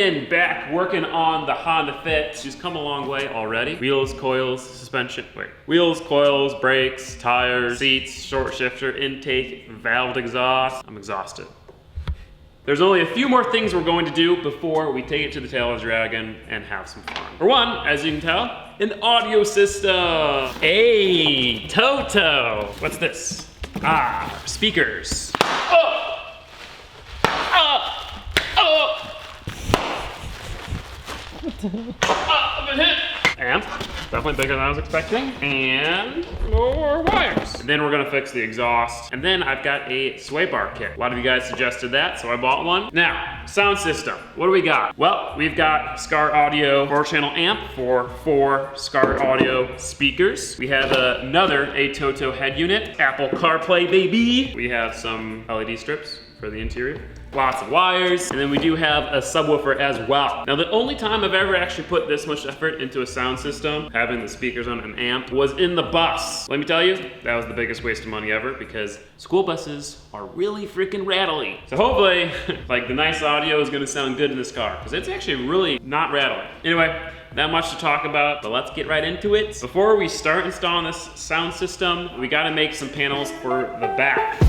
again, back working on the Honda Fit. She's come a long way already. Wheels, coils, suspension, wheels, coils, brakes, tires, seats, short shifter, intake, valved exhaust. I'm exhausted. There's only a few more things we're going to do before we take it to the Tail Dragon and have some fun. For one, as you can tell, an audio system. Hey, Toto. What's this? Ah, speakers. Oh! I've been hit. Amp, definitely bigger than I was expecting. And more wires. And then we're gonna fix the exhaust. And then I've got a sway bar kit. A lot of you guys suggested that, so I bought one. Now, sound system, what do we got? Well, we've got Skar Audio 4-channel amp for 4 Skar Audio speakers. We have another Toto head unit, Apple CarPlay baby. We have some LED strips for the interior. Lots of wires, and then we do have a subwoofer as well. Now, the only time I've ever actually put this much effort into a sound system, having the speakers on an amp, was in the bus. Let me tell you, that was the biggest waste of money ever because school buses are really freaking rattly. So hopefully, like the nice audio is gonna sound good in this car because it's actually really not rattly. Anyway, not much to talk about, but let's get right into it. Before we start installing this sound system, we gotta make some panels for the back.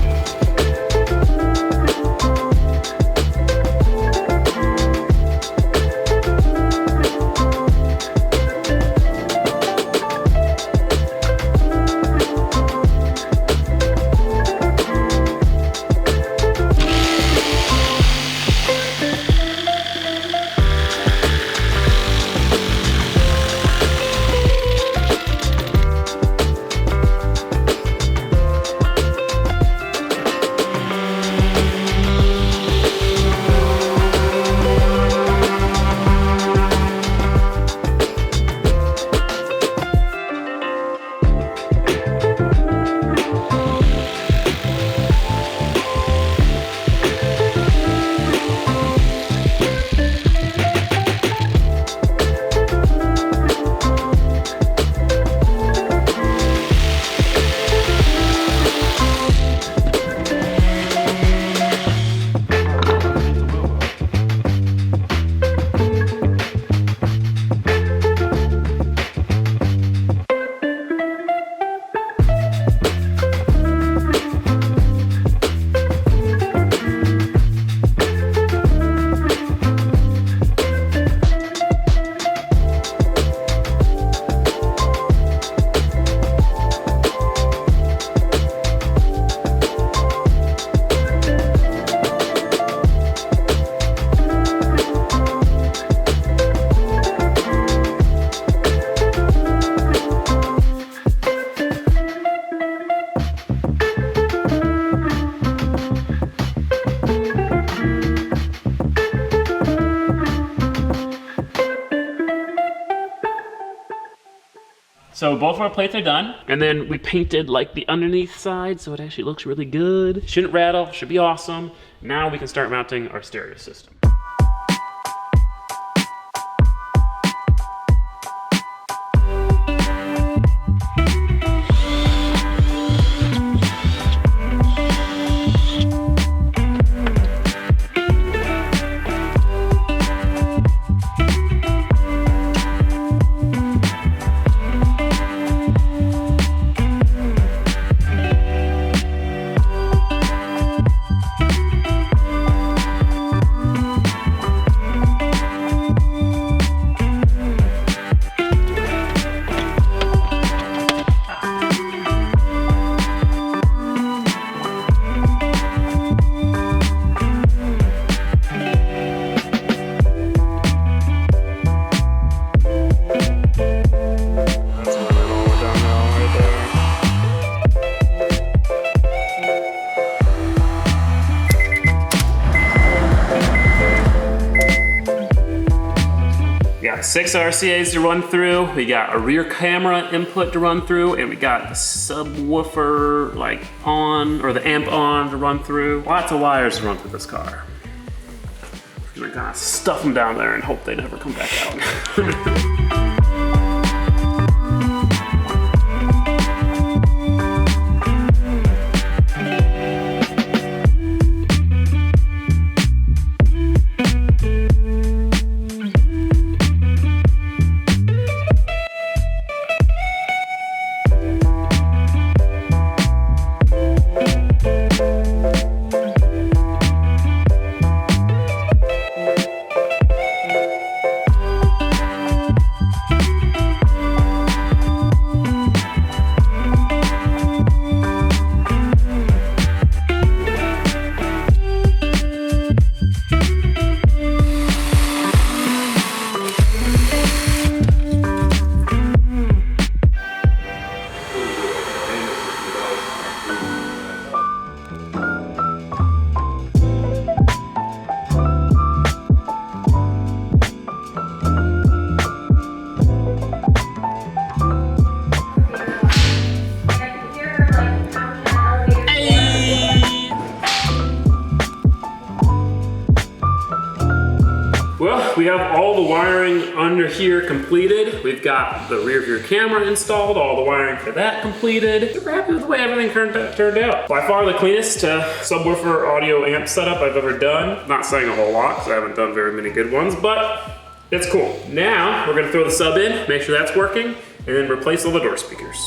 So both of our plates are done, and then we painted like the underneath side so it actually looks really good. Shouldn't rattle, should be awesome. Now we can start mounting our stereo system. got 6 RCAs to run through, we got a rear camera input to run through, and we got the subwoofer like on, or the amp on to run through. Lots of wires to run through this car. We're gonna stuff them down there and hope they never come back out. we have all the wiring under here completed. We've got the rear view camera installed, all the wiring for that completed. Super happy with the way everything turned out. By far the cleanest subwoofer audio amp setup I've ever done. Not saying a whole lot, because I haven't done very many good ones, but it's cool. Now, we're gonna throw the sub in, make sure that's working, and then replace all the door speakers.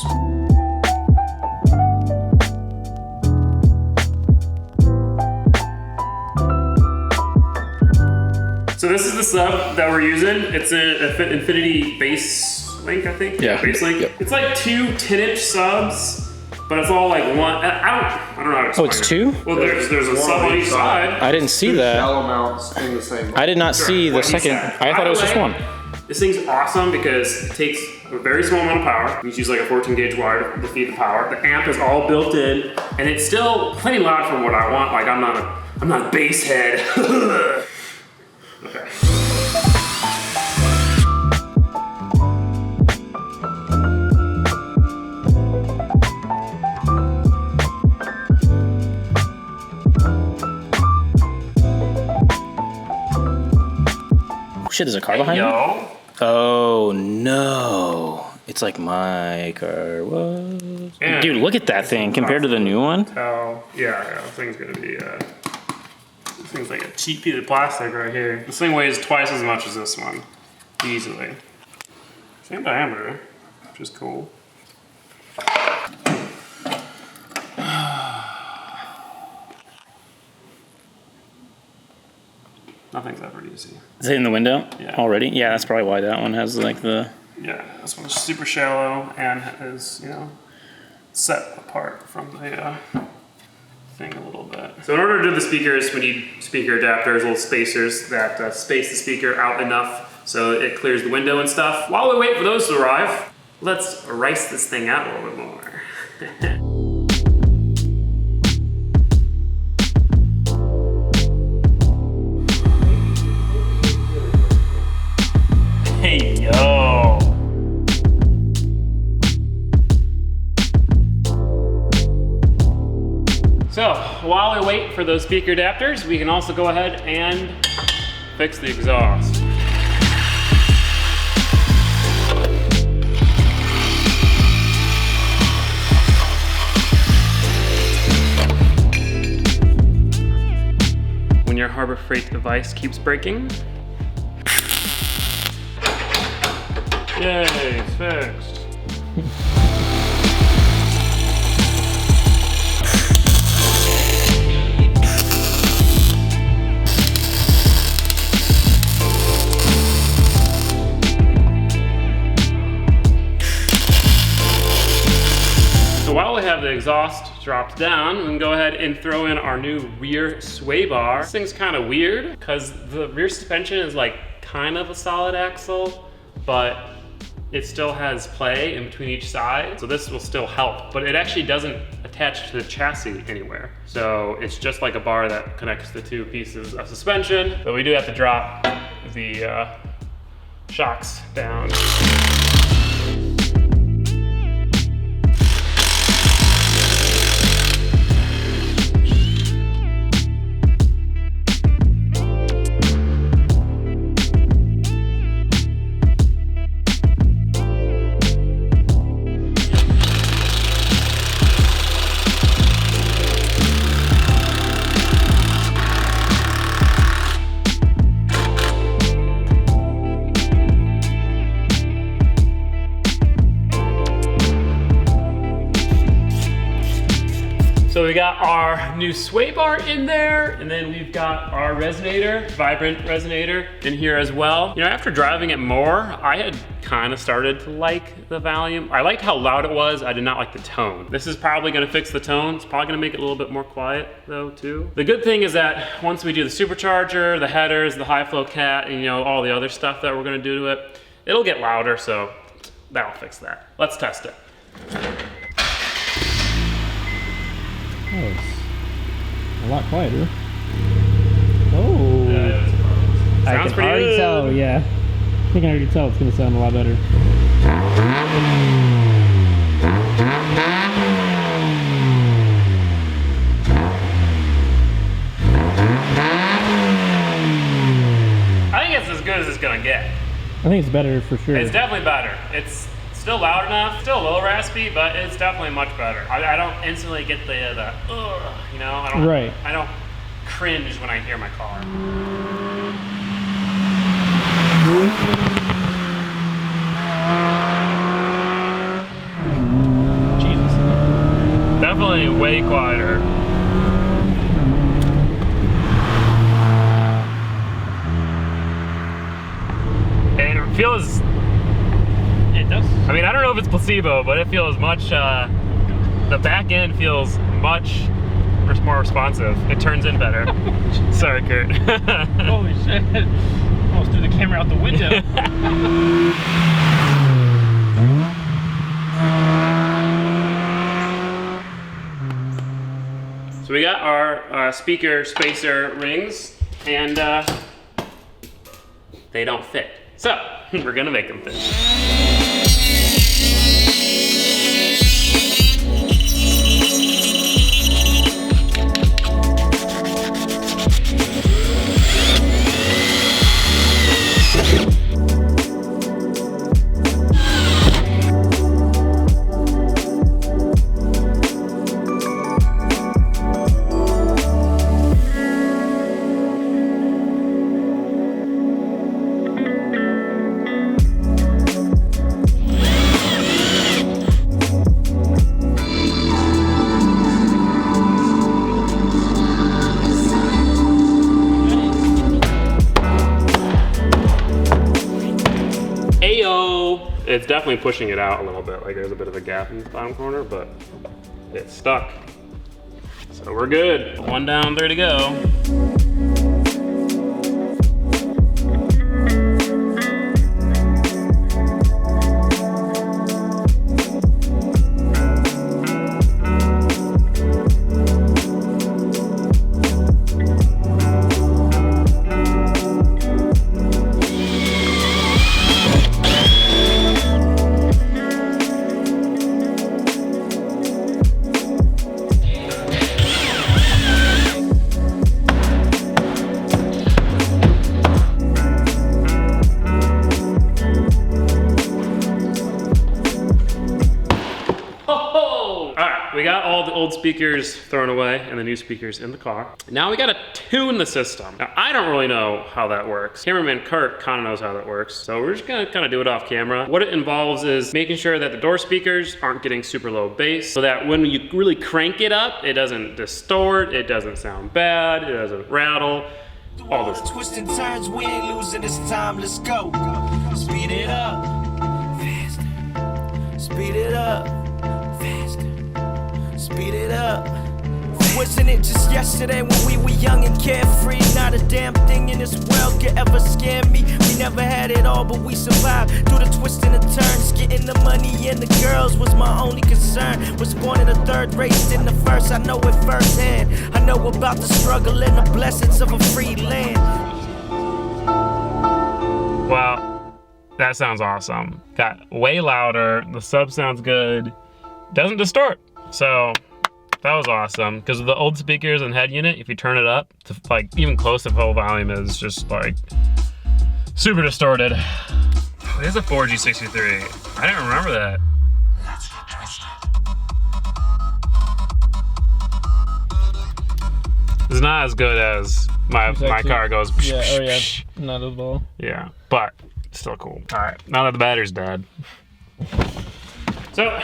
So this is the sub that we're using. It's an Infinity Bass Link, I think. Yeah. Bass Link. Yep. It's like 2 10-inch subs, but it's all like one. I don't know how to explain. Oh, it's 2? Well, there's a sub on each side. I didn't see that. Shallow mounts in the same. I did not see the second. I thought it was just one. This thing's awesome because it takes a very small amount of power. You just use like a 14-gauge wire to feed the power. The amp is all built in, and it's still plenty loud for what I want. Like I'm not a bass head. Okay. Shit, there's a car behind me? Oh no. It's like my car was. And dude, look at that thing compared to the new one. Oh, yeah, this thing's gonna be, this thing's like a cheap piece of plastic right here. This thing weighs twice as much as this one, easily. Same diameter, which is cool. Nothing's ever easy. Is it in the window already? Yeah, Yeah, that's probably why that one has like the... Yeah, this one's super shallow and is, you know, set apart from the thing a little bit. So in order to do the speakers, we need speaker adapters, little spacers that space the speaker out enough so it clears the window and stuff. While we wait for those to arrive, let's rice this thing out a little bit more. Hey, yo. So, while we wait for those speaker adapters, we can also go ahead and fix the exhaust. When your Harbor Freight device keeps breaking, yay, it's fixed. So while we have the exhaust dropped down, we can go ahead and throw in our new rear sway bar. This thing's kind of weird because the rear suspension is like kind of a solid axle, but it still has play in between each side, so this will still help, but it actually doesn't attach to the chassis anywhere. So it's just like a bar that connects the two pieces of suspension, but we do have to drop the shocks down. So we got our new sway bar in there, and then we've got our resonator, vibrant resonator in here as well. You know, after driving it more, I had kind of started to like the volume. I liked how loud it was. I did not like the tone. This is probably gonna fix the tone. It's probably gonna make it a little bit more quiet though too. The good thing is that once we do the supercharger, the headers, the high flow cat, and you know, all the other stuff that we're gonna do to it, it'll get louder, so that'll fix that. Let's test it. Oh, it's a lot quieter. Oh, I Sounds can pretty already good. tell. Yeah, I think I already tell it's gonna sound a lot better. I think it's as good as think it's better for sure. It's definitely better. It's still loud enough, still a little raspy, but it's definitely much better. I don't instantly get the you know, I don't cringe when I hear my car. Jesus. Definitely way quieter. And it feels, It does. I mean, I don't know if it's placebo, but it feels much, the back end feels much more responsive. It turns in better. Sorry, Kurt. Holy shit. Almost threw the camera out the window. So we got our speaker spacer rings, and they don't fit. So we're gonna make them fit. It's definitely pushing it out a little bit, like there's a bit of a gap in the bottom corner, but it's stuck. So we're good. 1 down, 3 to go. We got all the old speakers thrown away and the new speakers in the car. Now we gotta tune the system. Now I don't really know how that works. Cameraman Kurt kinda knows how that works. So we're just gonna kinda do it off camera. What it involves is making sure that the door speakers aren't getting super low bass so that when you really crank it up, it doesn't distort, it doesn't sound bad, it doesn't rattle. All this. Twists and turns, we ain't losing this time, let's go. Speed it up, faster. Speed it up, faster. Speed it up. Wasn't it just yesterday when we were young and carefree? Not a damn thing in this world could ever scare me. We never had it all, but we survived through the twists and the turns. Getting the money and the girls was my only concern. Was born in the third race, in the first, I know it firsthand. I know about the struggle and the blessings of a free land. Wow, that sounds awesome. Got way louder, the sub sounds good, doesn't distort. So that was awesome, because with the old speakers and head unit, if you turn it up to like even close to full volume, is just like super distorted. It is a 4G63. I didn't remember that. It's not as good as my car goes. Yeah, oh yeah, not at all. Yeah, but still cool. All right, now that the battery's dead. So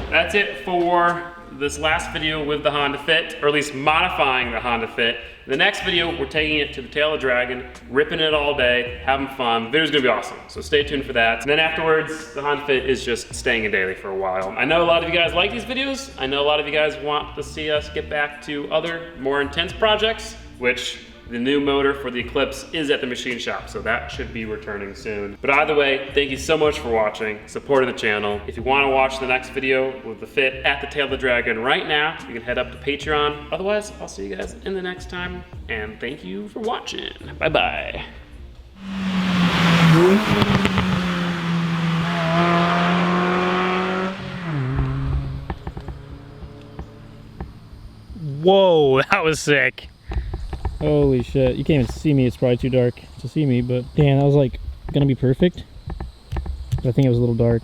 that's it for this last video with the Honda Fit, or at least modifying the Honda Fit. In the next video, we're taking it to the Tail of the Dragon, ripping it all day, having fun. The video's gonna be awesome, so stay tuned for that. And then afterwards, the Honda Fit is just staying in daily for a while. I know a lot of you guys like these videos. I know a lot of you guys want to see us get back to other, more intense projects, which the new motor for the Eclipse is at the machine shop, so that should be returning soon. But either way, thank you so much for watching, supporting the channel. If you want to watch the next video with the Fit at the Tail of the Dragon right now, you can head up to Patreon. Otherwise, I'll see you guys in the next time, and thank you for watching. Bye-bye. Whoa, that was sick. Holy shit, you can't even see me, it's probably too dark to see me, but damn, that was like gonna be perfect. I think it was a little dark.